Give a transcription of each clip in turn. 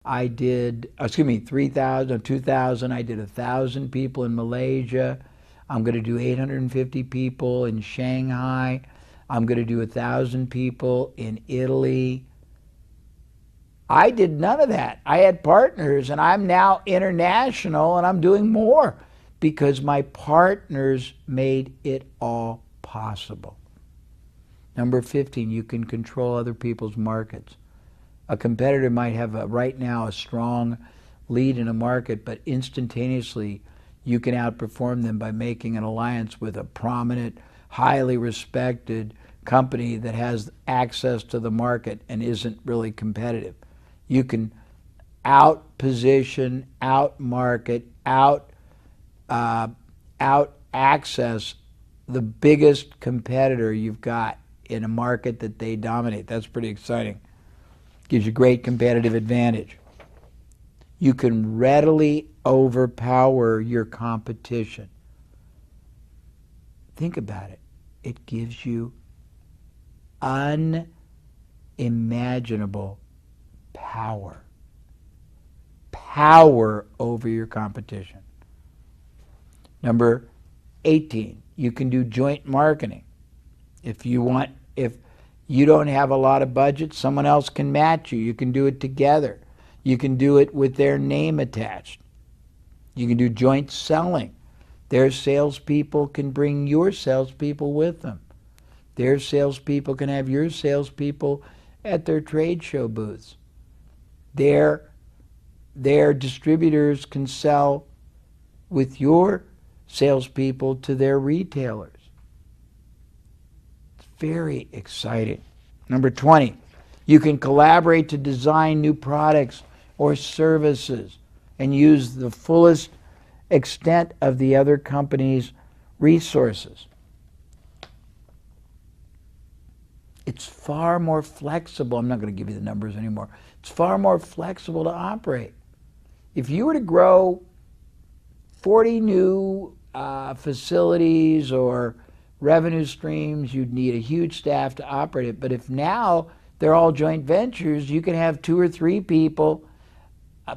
I did, excuse me, 3,000 or 2,000. I did 1,000 people in Malaysia. I'm going to do 850 people in Shanghai. I'm going to do 1,000 people in Italy. I did none of that. I had partners, and I'm now international, and I'm doing more because my partners made it all possible. Number 15, you can control other people's markets. A competitor might have right now a strong lead in a market, but instantaneously you can outperform them by making an alliance with a prominent, highly respected company that has access to the market and isn't really competitive. You can out-position, out-market, out-access the biggest competitor you've got in a market that they dominate. That's pretty exciting. Gives you great competitive advantage. You can readily overpower your competition. Think about it. It gives you unimaginable power. Power over your competition. Number 18, you can do joint marketing. If you don't have a lot of budget, someone else can match you. You can do it together. You can do it with their name attached. You can do joint selling. Their salespeople can bring your salespeople with them. Their salespeople can have your salespeople at their trade show booths. Their distributors can sell with your salespeople to their retailers. It's very exciting. Number 20, you can collaborate to design new products or services and use the fullest extent of the other company's resources. It's far more flexible. I'm not going to give you the numbers anymore. It's far more flexible to operate. If you were to grow 40 new facilities or revenue streams, you'd need a huge staff to operate it. But if now they're all joint ventures, you can have 2 or 3 people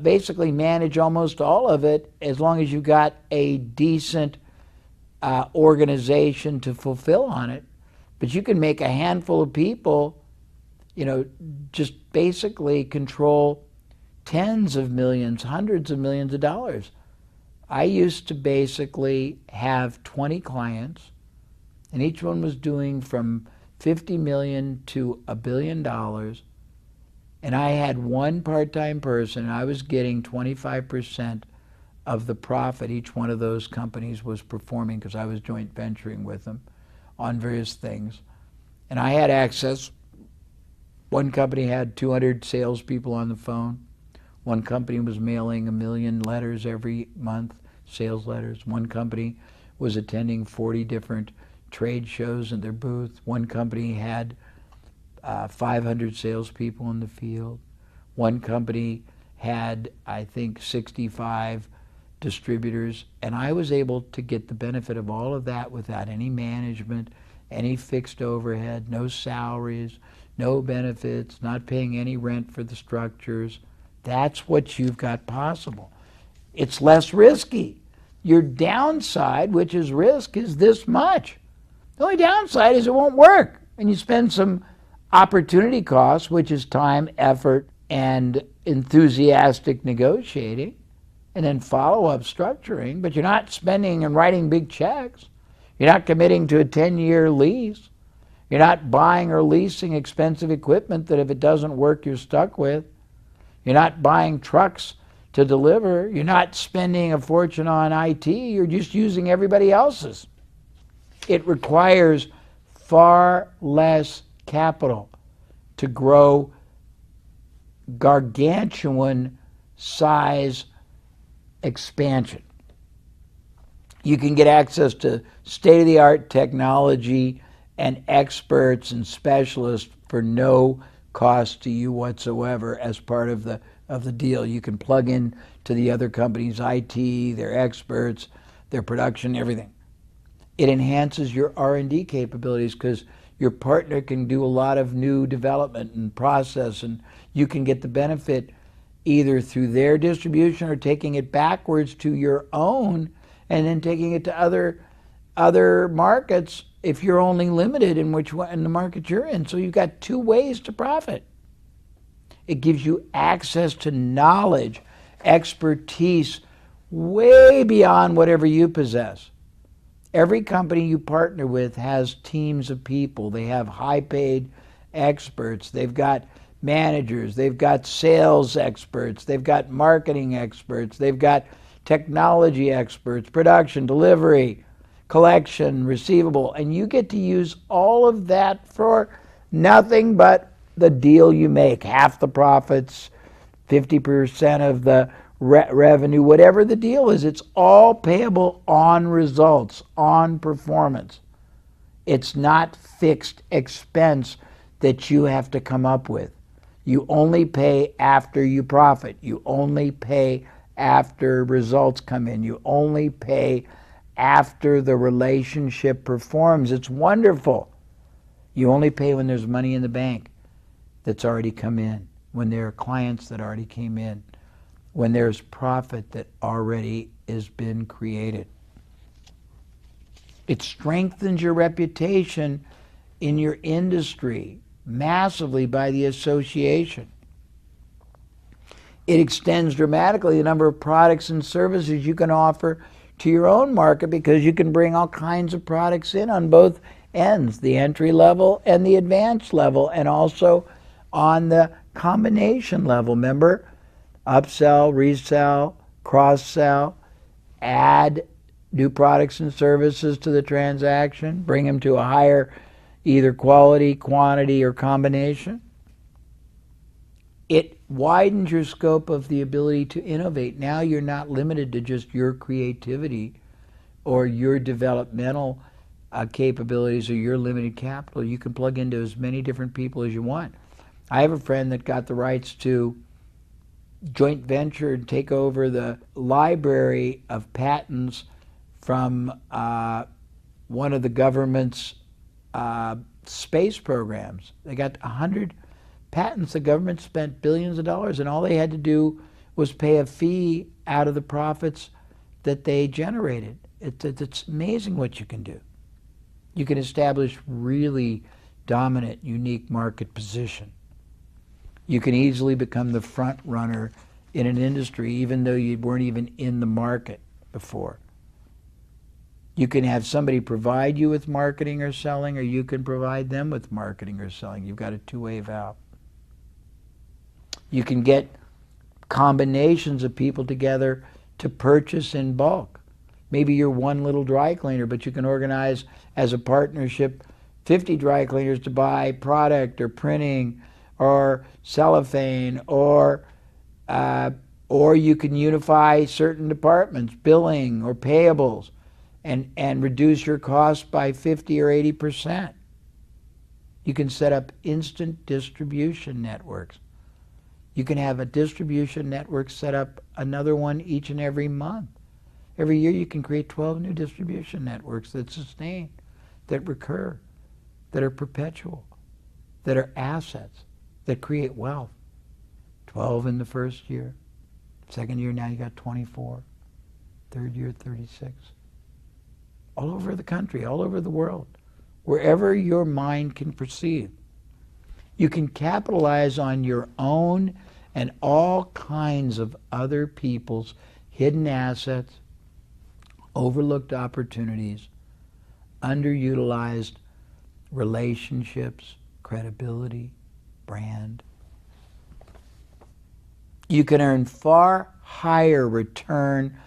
basically manage almost all of it as long as you've got a decent organization to fulfill on it. But you can make a handful of people, just basically control tens of millions, hundreds of millions of dollars. I used to basically have 20 clients, and each one was doing from 50 million to $1 billion. And I had one part-time person, and I was getting 25% of the profit each one of those companies was performing because I was joint venturing with them on various things. And I had access. One company had 200 salespeople on the phone. One company was mailing 1 million letters every month, sales letters. One company was attending 40 different trade shows in their booth. One company had 500 salespeople in the field. One company had, I think, 65 distributors. And I was able to get the benefit of all of that without any management, any fixed overhead, no salaries, no benefits, not paying any rent for the structures. That's what you've got possible. It's less risky. Your downside, which is risk, is this much. The only downside is it won't work. And you spend some opportunity costs, which is time, effort, and enthusiastic negotiating, and then follow-up structuring, but you're not spending and writing big checks. You're not committing to a 10-year lease. You're not buying or leasing expensive equipment that if it doesn't work, you're stuck with. You're not buying trucks to deliver. You're not spending a fortune on IT. You're just using everybody else's. It requires far less capital to grow gargantuan size expansion. You can get access to state-of-the-art technology and experts and specialists for no cost to you whatsoever as part of the deal. You can plug in to the other company's IT, their experts, their production, everything. It enhances your R&D capabilities because your partner can do a lot of new development and process, and you can get the benefit either through their distribution or taking it backwards to your own and then taking it to other markets if you're only limited in which one in the market you're in. So you've got two ways to profit. It gives you access to knowledge, expertise, way beyond whatever you possess. Every company you partner with has teams of people. They have high-paid experts. They've got managers. They've got sales experts. They've got marketing experts. They've got technology experts, production, delivery, collection, receivable. And you get to use all of that for nothing but the deal you make. Half the profits, 50% of the revenue, whatever the deal is, it's all payable on results, on performance. It's not fixed expense that you have to come up with. You only pay after you profit. You only pay after results come in. You only pay after the relationship performs. It's wonderful. You only pay when there's money in the bank that's already come in, when there are clients that already came in, when there's profit that already has been created. It strengthens your reputation in your industry massively by the association. It extends dramatically the number of products and services you can offer to your own market because you can bring all kinds of products in on both ends, the entry level and the advanced level, and also on the combination level. Remember, upsell, resell, cross-sell, add new products and services to the transaction, bring them to a higher either quality, quantity, or combination. It widens your scope of the ability to innovate. Now you're not limited to just your creativity or your developmental capabilities or your limited capital. You can plug into as many different people as you want. I have a friend that got the rights to joint venture and take over the library of patents from one of the government's space programs. They got 100 patents. The government spent billions of dollars, and all they had to do was pay a fee out of the profits that they generated. It's amazing what you can do. You can establish really dominant, unique market position. You can easily become the front runner in an industry even though you weren't even in the market before. You can have somebody provide you with marketing or selling, or you can provide them with marketing or selling. You've got a two-way valve. You can get combinations of people together to purchase in bulk. Maybe you're one little dry cleaner, but you can organize as a partnership 50 dry cleaners to buy product or printing or cellophane, or you can unify certain departments, billing or payables, and reduce your costs by 50 or 80%. You can set up instant distribution networks. You can have a distribution network set up another one each and every month. Every year you can create 12 new distribution networks that sustain, that recur, that are perpetual, that are assets, that create wealth. 12 in the first year. Second year, now you got 24. Third year, 36. All over the country, all over the world, wherever your mind can perceive. You can capitalize on your own and all kinds of other people's hidden assets, overlooked opportunities, underutilized relationships, credibility, brand. You can earn far higher return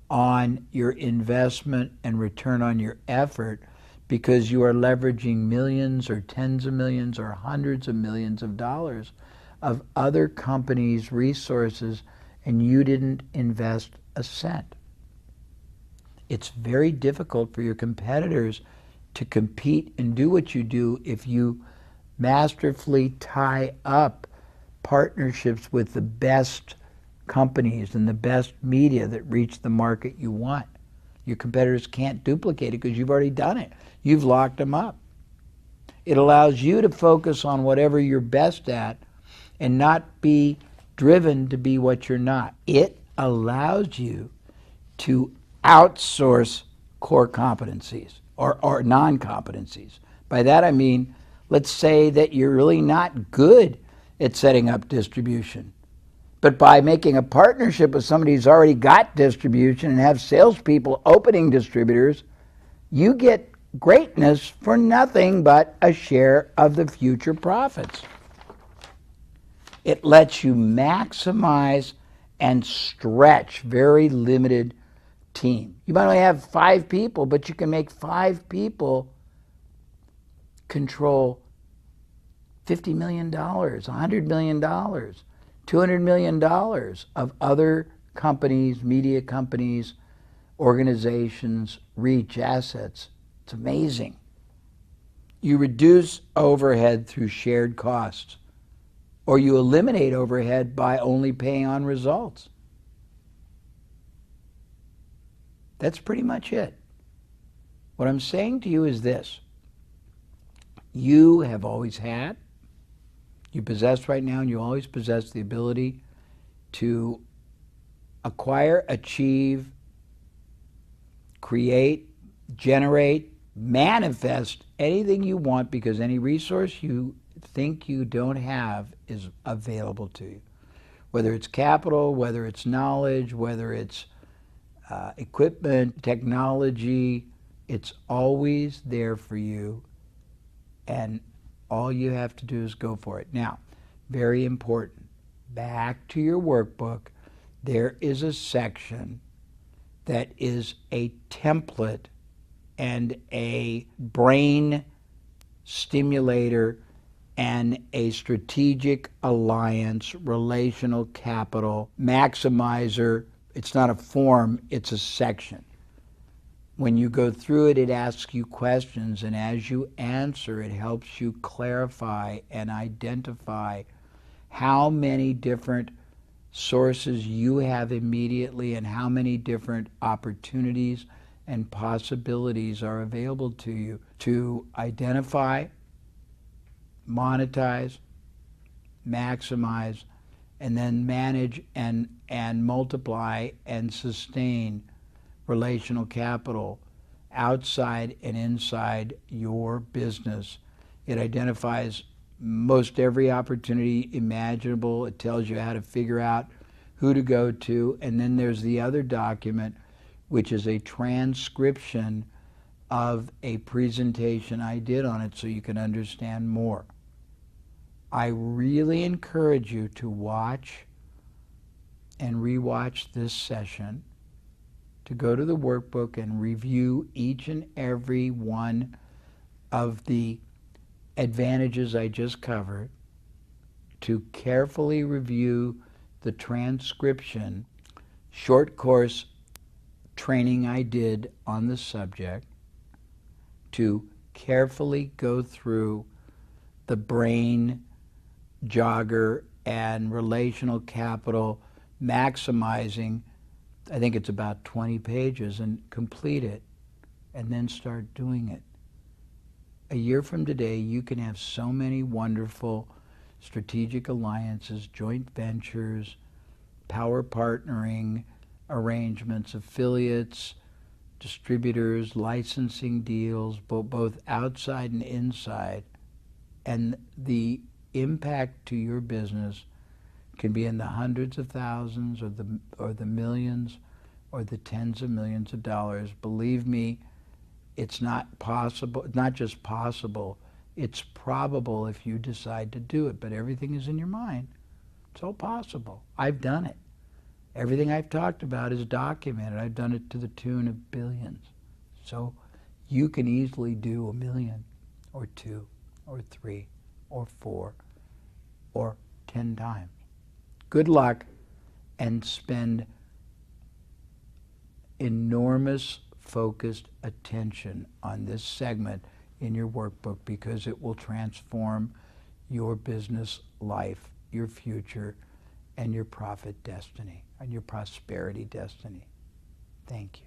on your investment and return on your effort because you are leveraging millions or tens of millions or hundreds of millions of dollars of other companies' resources, and you didn't invest a cent. It's very difficult for your competitors to compete and do what you do if you masterfully tie up partnerships with the best companies and the best media that reach the market you want. Your competitors can't duplicate it because you've already done it. You've locked them up. It allows you to focus on whatever you're best at and not be driven to be what you're not. It allows you to outsource core competencies or non-competencies. By that I mean, let's say that you're really not good at setting up distribution. But by making a partnership with somebody who's already got distribution and have salespeople opening distributors, you get greatness for nothing but a share of the future profits. It lets you maximize and stretch very limited team. You might only have 5 people, but you can make 5 people control $50 million, $100 million, $200 million of other companies, media companies, organizations, reach, assets. It's amazing. You reduce overhead through shared costs, or you eliminate overhead by only paying on results. That's pretty much it. What I'm saying to you is this. You have always had, you possess right now, and you always possess the ability to acquire, achieve, create, generate, manifest anything you want, because any resource you think you don't have is available to you. Whether it's capital, whether it's knowledge, whether it's equipment, technology, it's always there for you, and all you have to do is go for it. Now, very important, back to your workbook, there is a section that is a template and a brain stimulator and a strategic alliance relational capital maximizer. It's not a form, it's a section. When you go through it, it asks you questions, and as you answer, it helps you clarify and identify how many different sources you have immediately and how many different opportunities and possibilities are available to you to identify, monetize, maximize, and then manage and multiply and sustain relational capital outside and inside your business. It identifies most every opportunity imaginable. It tells you how to figure out who to go to. And then there's the other document, which is a transcription of a presentation I did on it so you can understand more. I really encourage you to watch and rewatch this session, to go to the workbook and review each and every one of the advantages I just covered, to carefully review the transcription, short course training I did on the subject, to carefully go through the brain jogger and relational capital maximizing. I think it's about 20 pages, and complete it, and then start doing it. A year from today, you can have so many wonderful strategic alliances, joint ventures, power partnering arrangements, affiliates, distributors, licensing deals, both outside and inside. And the impact to your business can be in the hundreds of thousands or the millions or the tens of millions of dollars. Believe me, it's not possible, not just possible, it's probable if you decide to do it, but everything is in your mind. It's all possible. I've done it. Everything I've talked about is documented. I've done it to the tune of billions. So you can easily do 1 million or 2 or 3 or 4 or 10 times. Good luck, and spend enormous focused attention on this segment in your workbook, because it will transform your business life, your future, and your profit destiny, and your prosperity destiny. Thank you.